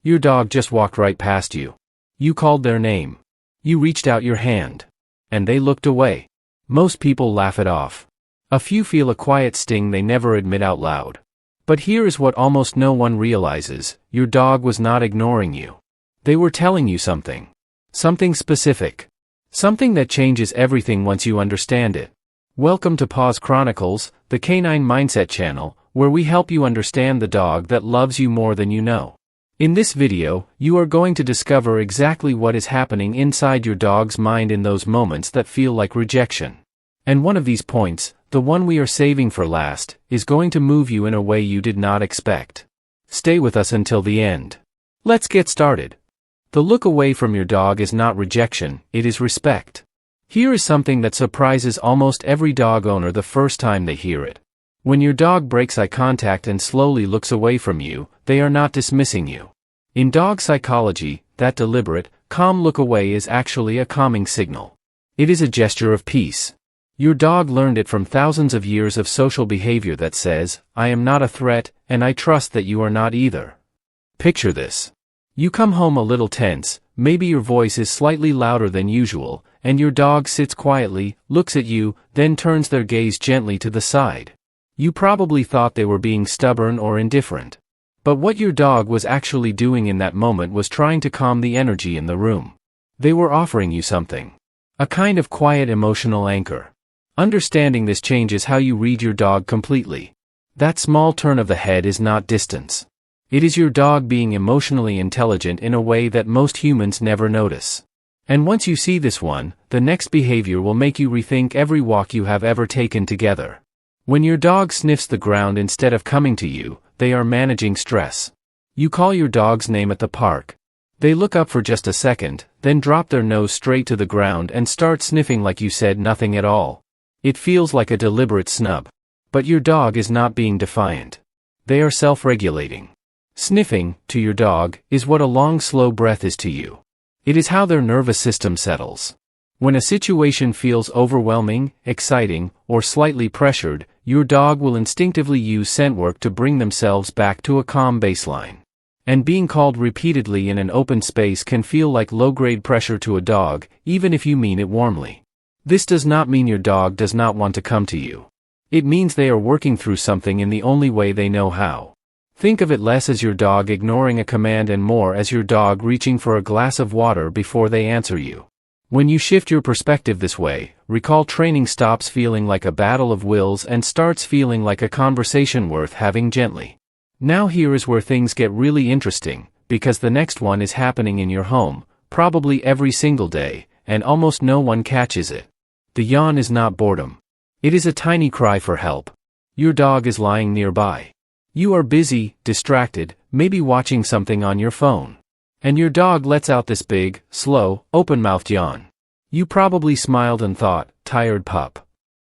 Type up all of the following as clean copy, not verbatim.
Your dog just walked right past you. You called their name. You reached out your hand. And they looked away. Most people laugh it off. A few feel a quiet sting they never admit out loud. But here is what almost no one realizes: your dog was not ignoring you. They were telling you something. Something specific. Something that changes everything once you understand it. Welcome to Paws Chronicles, the Canine Mindset channel, where we help you understand the dog that loves you more than you know. In this video, you are going to discover exactly what is happening inside your dog's mind in those moments that feel like rejection. And one of these points, the one we are saving for last, is going to move you in a way you did not expect. Stay with us until the end. Let's get started. The look away from your dog is not rejection, it is respect. Here is something that surprises almost every dog owner the first time they hear it. When your dog breaks eye contact and slowly looks away from you, they are not dismissing you. In dog psychology, that deliberate, calm look away is actually a calming signal. It is a gesture of peace. Your dog learned it from thousands of years of social behavior that says, "I am not a threat, and I trust that you are not either." Picture this. You come home a little tense, maybe your voice is slightly louder than usual, and your dog sits quietly, looks at you, then turns their gaze gently to the side. You probably thought they were being stubborn or indifferent. But what your dog was actually doing in that moment was trying to calm the energy in the room. They were offering you something. A kind of quiet emotional anchor. Understanding this changes how you read your dog completely. That small turn of the head is not distance. It is your dog being emotionally intelligent in a way that most humans never notice. And once you see this one, the next behavior will make you rethink every walk you have ever taken together. When your dog sniffs the ground instead of coming to you, they are managing stress. You call your dog's name at the park. They look up for just a second, then drop their nose straight to the ground and start sniffing like you said nothing at all. It feels like a deliberate snub. But your dog is not being defiant. They are self-regulating. Sniffing, to your dog, is what a long slow breath is to you. It is how their nervous system settles. When a situation feels overwhelming, exciting, or slightly pressured, your dog will instinctively use scent work to bring themselves back to a calm baseline. And being called repeatedly in an open space can feel like low-grade pressure to a dog, even if you mean it warmly. This does not mean your dog does not want to come to you. It means they are working through something in the only way they know how. Think of it less as your dog ignoring a command and more as your dog reaching for a glass of water before they answer you. When you shift your perspective this way, recall training stops feeling like a battle of wills and starts feeling like a conversation worth having gently. Now here is where things get really interesting, because the next one is happening in your home, probably every single day, and almost no one catches it. The yawn is not boredom. It is a tiny cry for help. Your dog is lying nearby. You are busy, distracted, maybe watching something on your phone. And your dog lets out this big, slow, open-mouthed yawn. You probably smiled and thought, tired pup.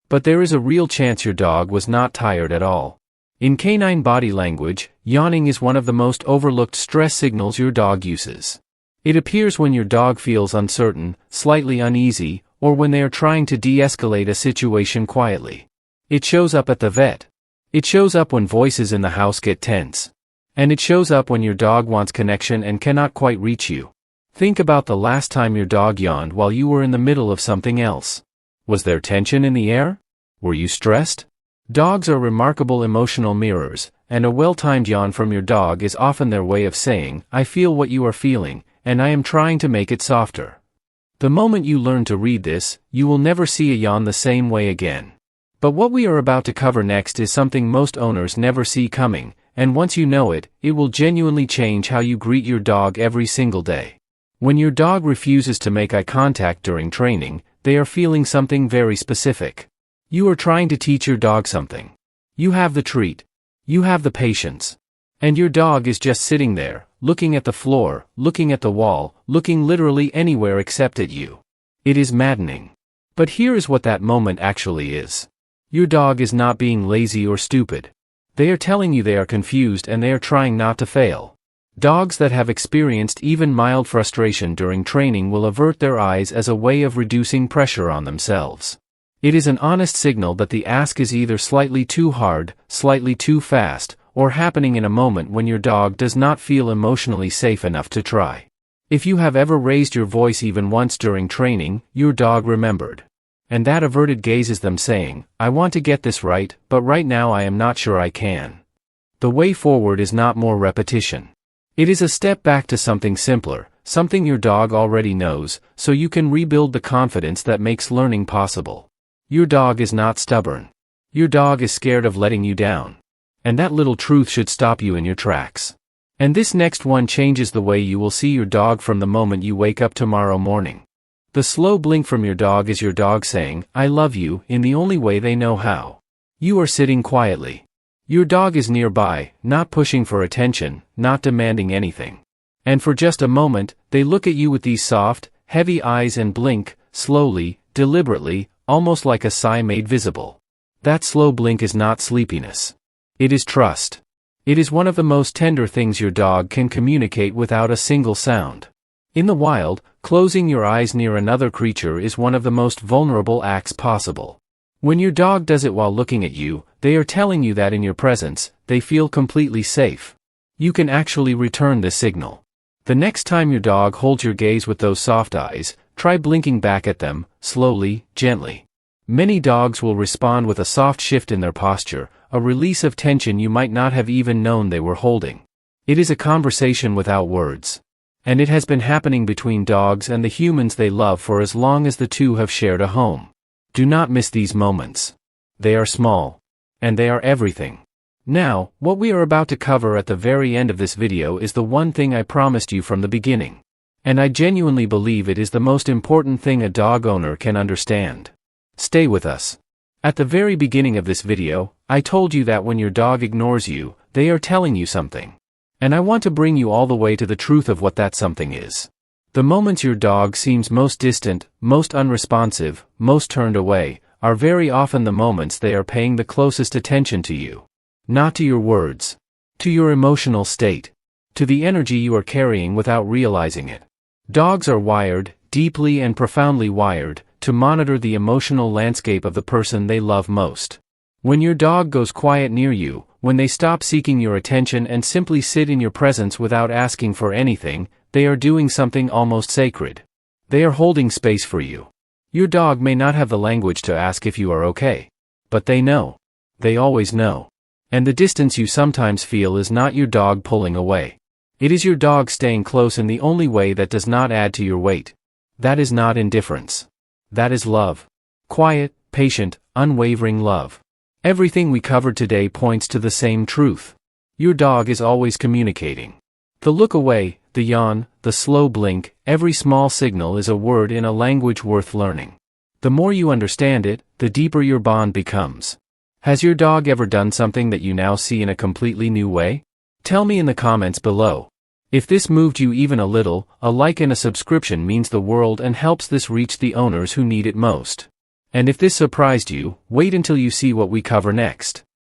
But there is a real chance your dog was not tired at all. In canine body language, yawning is one of the most overlooked stress signals your dog uses. It appears when your dog feels uncertain, slightly uneasy, or when they are trying to de-escalate a situation quietly. It shows up at the vet. It shows up when voices in the house get tense. And it shows up when your dog wants connection and cannot quite reach you. Think about the last time your dog yawned while you were in the middle of something else. Was there tension in the air? Were you stressed? Dogs are remarkable emotional mirrors, and a well-timed yawn from your dog is often their way of saying, "I feel what you are feeling, and I am trying to make it softer." The moment you learn to read this, you will never see a yawn the same way again. But what we are about to cover next is something most owners never see coming, and once you know it, it will genuinely change how you greet your dog every single day. When your dog refuses to make eye contact during training, they are feeling something very specific. You are trying to teach your dog something. You have the treat. You have the patience. And your dog is just sitting there, looking at the floor, looking at the wall, looking literally anywhere except at you. It is maddening. But here is what that moment actually is. Your dog is not being lazy or stupid. They are telling you they are confused and they are trying not to fail. Dogs that have experienced even mild frustration during training will avert their eyes as a way of reducing pressure on themselves. It is an honest signal that the ask is either slightly too hard, slightly too fast, or happening in a moment when your dog does not feel emotionally safe enough to try. If you have ever raised your voice even once during training, your dog remembered. And that averted gaze is them saying, "I want to get this right, but right now I am not sure I can." The way forward is not more repetition. It is a step back to something simpler, something your dog already knows, so you can rebuild the confidence that makes learning possible. Your dog is not stubborn. Your dog is scared of letting you down. And that little truth should stop you in your tracks. And this next one changes the way you will see your dog from the moment you wake up tomorrow morning. The slow blink from your dog is your dog saying, "I love you," in the only way they know how. You are sitting quietly. Your dog is nearby, not pushing for attention, not demanding anything. And for just a moment, they look at you with these soft, heavy eyes and blink, slowly, deliberately, almost like a sigh made visible. That slow blink is not sleepiness. It is trust. It is one of the most tender things your dog can communicate without a single sound. In the wild, closing your eyes near another creature is one of the most vulnerable acts possible. When your dog does it while looking at you, they are telling you that in your presence, they feel completely safe. You can actually return this signal. The next time your dog holds your gaze with those soft eyes, try blinking back at them, slowly, gently. Many dogs will respond with a soft shift in their posture, a release of tension you might not have even known they were holding. It is a conversation without words. And it has been happening between dogs and the humans they love for as long as the two have shared a home. Do not miss these moments. They are small. And they are everything. Now, what we are about to cover at the very end of this video is the one thing I promised you from the beginning. And I genuinely believe it is the most important thing a dog owner can understand. Stay with us. At the very beginning of this video, I told you that when your dog ignores you, they are telling you something. And I want to bring you all the way to the truth of what that something is. The moments your dog seems most distant, most unresponsive, most turned away, are very often the moments they are paying the closest attention to you. Not to your words. To your emotional state. To the energy you are carrying without realizing it. Dogs are wired, deeply and profoundly wired, to monitor the emotional landscape of the person they love most. When your dog goes quiet near you, when they stop seeking your attention and simply sit in your presence without asking for anything, they are doing something almost sacred. They are holding space for you. Your dog may not have the language to ask if you are okay. But they know. They always know. And the distance you sometimes feel is not your dog pulling away. It is your dog staying close in the only way that does not add to your weight. That is not indifference. That is love. Quiet, patient, unwavering love. Everything we covered today points to the same truth. Your dog is always communicating. The look away, the yawn, the slow blink, every small signal is a word in a language worth learning. The more you understand it, the deeper your bond becomes. Has your dog ever done something that you now see in a completely new way? Tell me in the comments below. If this moved you even a little, a like and a subscription means the world and helps this reach the owners who need it most. And if this surprised you, wait until you see what we cover next.